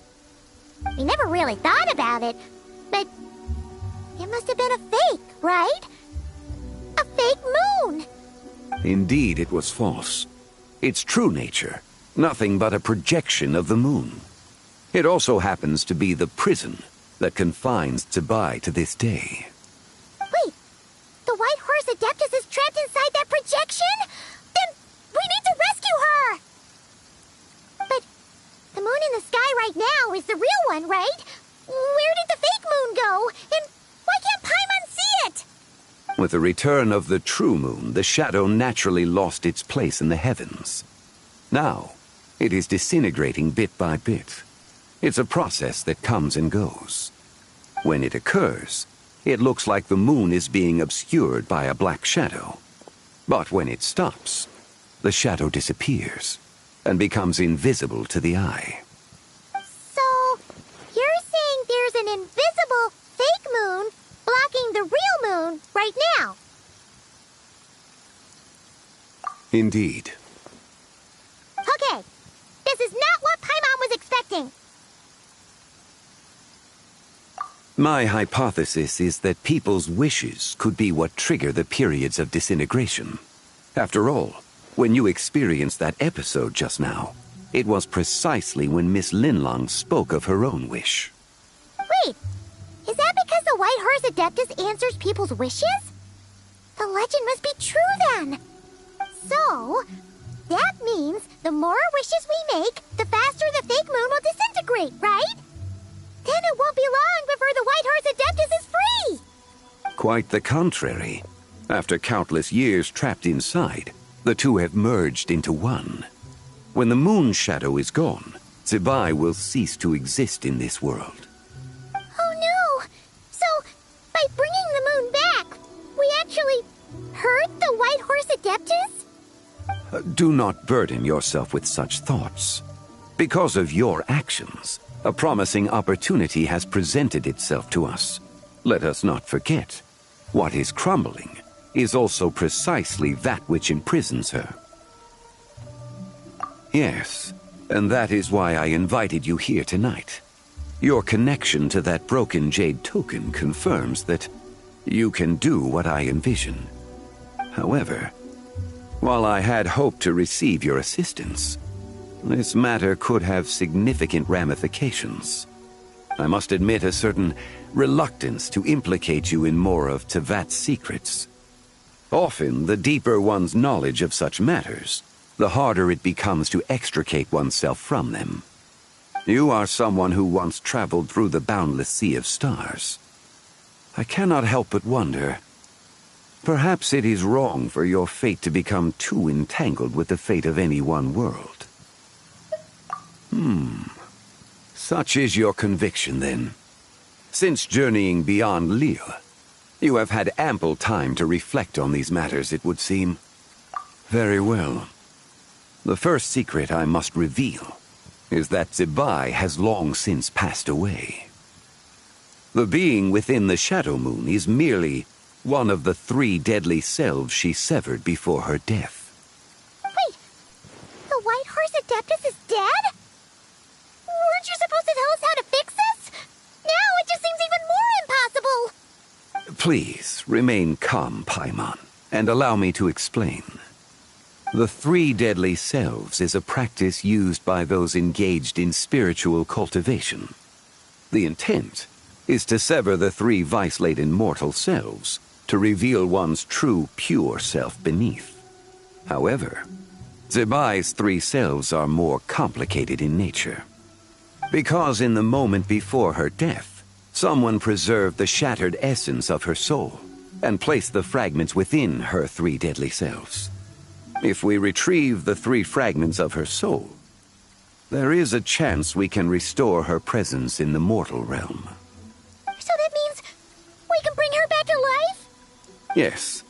We never really thought about it, but it must have been a fake, right? A fake moon! Indeed, it was false. Its true nature, nothing but a projection of the moon. It also happens to be the prison that confines Zibai to this day. Wait, the White Horse Adeptus is trapped inside that projection? Then we need to rescue her! But the moon in the sky right now is the real one, right? Where did the fake moon go? And why can't Paimon see it? With the return of the true moon, the shadow naturally lost its place in the heavens. Now, it is disintegrating bit by bit. It's a process that comes and goes. When it occurs, it looks like the moon is being obscured by a black shadow. But when it stops, the shadow disappears and becomes invisible to the eye. So, you're saying there's an invisible fake moon blocking the real moon right now? Indeed. Okay, this is not what Paimon was expecting. My hypothesis is that people's wishes could be what trigger the periods of disintegration. After all, when you experienced that episode just now, it was precisely when Miss Linlong spoke of her own wish. Wait, is that because the White Horse Adeptus answers people's wishes? The legend must be true then. So, that means the more wishes we make, the faster the fake moon will disintegrate, right? Then it won't be long before the White Horse Adeptus is free! Quite the contrary. After countless years trapped inside, the two have merged into one. When the moon shadow is gone, Zibai will cease to exist in this world. Oh no! So, by bringing the moon back, we actually hurt the White Horse Adeptus? Do not burden yourself with such thoughts. Because of your actions, a promising opportunity has presented itself to us. Let us not forget, what is crumbling is also precisely that which imprisons her. Yes, and that is why I invited you here tonight. Your connection to that broken jade token confirms that you can do what I envision. However, while I had hoped to receive your assistance, this matter could have significant ramifications. I must admit a certain reluctance to implicate you in more of Tevat's secrets. Often, the deeper one's knowledge of such matters, the harder it becomes to extricate oneself from them. You are someone who once traveled through the boundless sea of stars. I cannot help but wonder, perhaps it is wrong for your fate to become too entangled with the fate of any one world. Such is your conviction, then. Since journeying beyond Lille, you have had ample time to reflect on these matters, it would seem. Very well. The first secret I must reveal is that Zibai has long since passed away. The being within the Shadow Moon is merely one of the 3 deadly selves she severed before her death. Wait, the White Horse Adeptus is dead? Weren't you supposed to tell us how to fix this? Now it just seems even more impossible! Please, remain calm, Paimon, and allow me to explain. The 3 deadly selves is a practice used by those engaged in spiritual cultivation. The intent is to sever the 3 vice-laden mortal selves to reveal one's true, pure self beneath. However, Zebai's 3 selves are more complicated in nature. Because in the moment before her death, someone preserved the shattered essence of her soul and placed the fragments within her 3 deadly selves. If we retrieve the 3 fragments of her soul, there is a chance we can restore her presence in the mortal realm. So that means we can bring her back to life? Yes,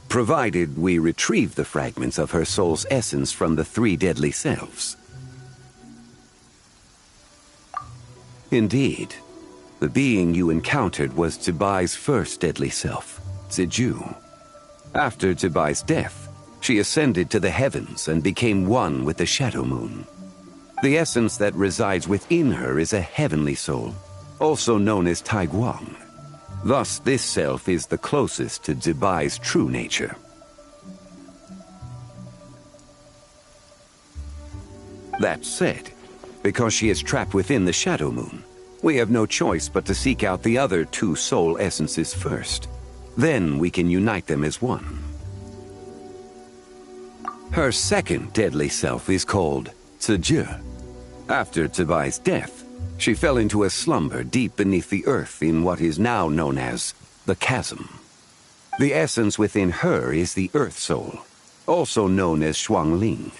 provided we retrieve the fragments of her soul's essence from the 3 deadly selves. Indeed, the being you encountered was Zebai's first deadly self, Ziju. After Zebai's death, she ascended to the heavens and became one with the Shadow Moon. The essence that resides within her is a heavenly soul, also known as Taiguang. Thus, this self is the closest to Zebai's true nature. That said, because she is trapped within the Shadow Moon, we have no choice but to seek out the other 2 soul essences first. Then we can unite them as one. Her second deadly self is called Ziju. After Zebai's death, she fell into a slumber deep beneath the earth in what is now known as the Chasm. The essence within her is the Earth Soul, also known as Xuangling.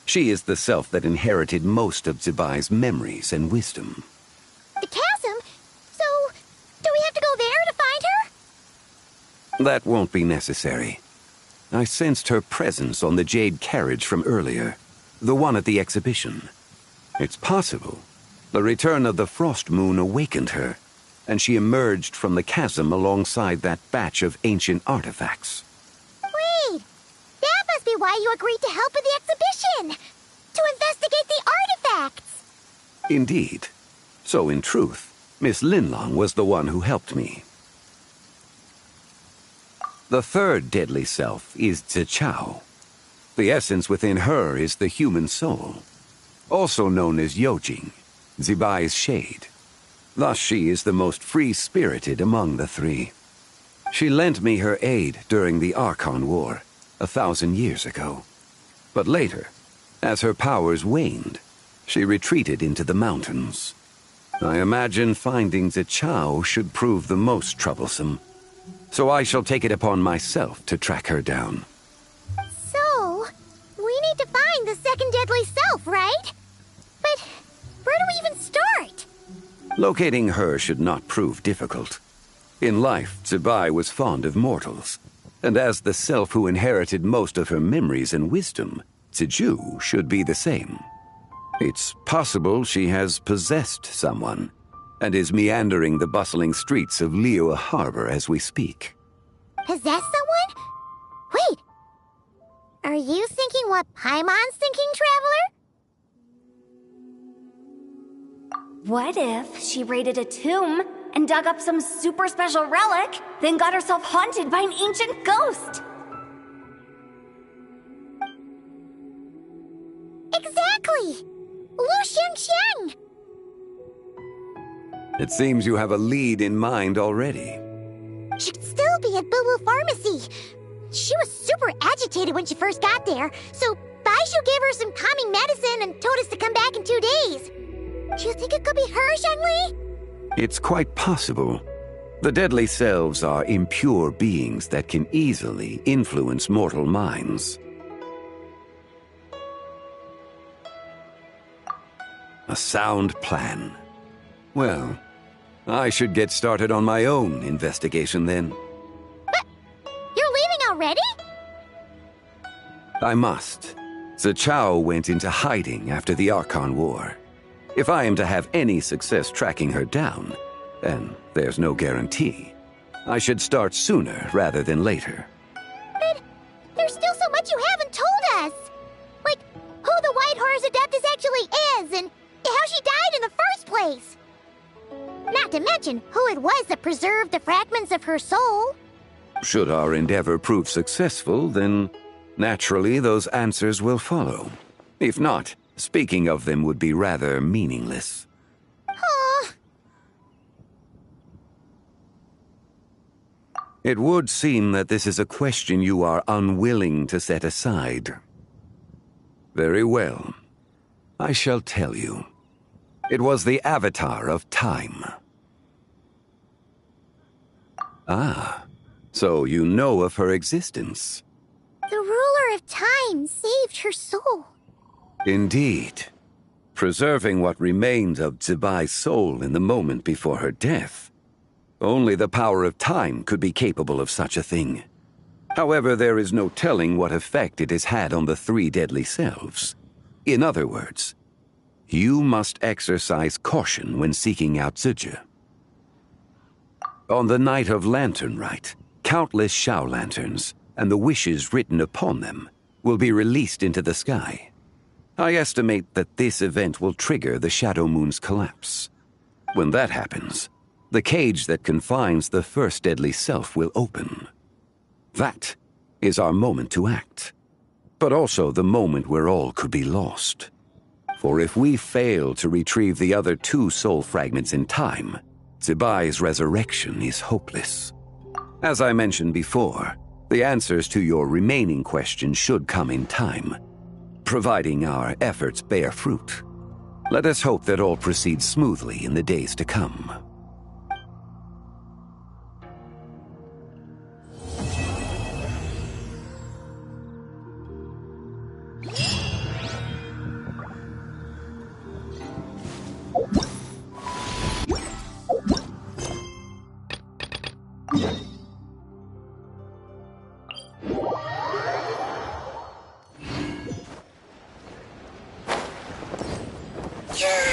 She is the self that inherited most of Zebai's memories and wisdom. The chasm? So, do we have to go there to find her? That won't be necessary. I sensed her presence on the jade carriage from earlier, the one at the exhibition. It's possible the return of the Frost Moon awakened her, and she emerged from the chasm alongside that batch of ancient artifacts. Wait! That must be why you agreed to help with the exhibition! To investigate the artifacts! Indeed. So in truth, Miss Linlong was the one who helped me. The 3rd deadly self is Zichao. The essence within her is the human soul, also known as Yojing, Zebai's shade. Thus she is the most free-spirited among the 3. She lent me her aid during the Archon War, 1,000 years ago. But later, as her powers waned, she retreated into the mountains. I imagine finding Zichao should prove the most troublesome, so I shall take it upon myself to track her down. So, we need to find the 2nd deadly self, right? But where do we even start? Locating her should not prove difficult. In life, Zebai was fond of mortals, and as the self who inherited most of her memories and wisdom, Ziju should be the same. It's possible she has possessed someone, and is meandering the bustling streets of Liyue Harbor as we speak. Possess someone? Wait! Are you thinking what Paimon's thinking, Traveler? What if she raided a tomb and dug up some super special relic, then got herself haunted by an ancient ghost? Exactly! Lu Xiangxiang! It seems you have a lead in mind already. She'd still be at Boo Boo Pharmacy. She was super agitated when she first got there, so Baishu gave her some calming medicine and told us to come back in 2 days. Do you think it could be her, Zhengli? It's quite possible. The deadly selves are impure beings that can easily influence mortal minds. A sound plan. Well, I should get started on my own investigation then. But you're leaving already? I must. Zichao went into hiding after the Archon War. If I am to have any success tracking her down, and there's no guarantee, I should start sooner rather than later. But there's still so much you haven't told us! Like, who the White Horse Adeptus actually is, and how she died in the first place! Not to mention who it was that preserve the fragments of her soul. Should our endeavor prove successful, then naturally those answers will follow. If not, speaking of them would be rather meaningless. It would seem that this is a question you are unwilling to set aside. Very well. I shall tell you. It was the Avatar of Time. Ah, so you know of her existence. The ruler of time saved her soul. Indeed. Preserving what remained of Zibai's soul in the moment before her death. Only the power of time could be capable of such a thing. However, there is no telling what effect it has had on the three deadly selves. In other words, you must exercise caution when seeking out Zizhi. On the night of Lantern Rite, countless Shao lanterns, and the wishes written upon them, will be released into the sky. I estimate that this event will trigger the Shadow Moon's collapse. When that happens, the cage that confines the first deadly self will open. That is our moment to act, but also the moment where all could be lost. For if we fail to retrieve the other two soul fragments in time, Zibai's resurrection is hopeless. As I mentioned before, the answers to your remaining questions should come in time, providing our efforts bear fruit. Let us hope that all proceeds smoothly in the days to come. Yeah!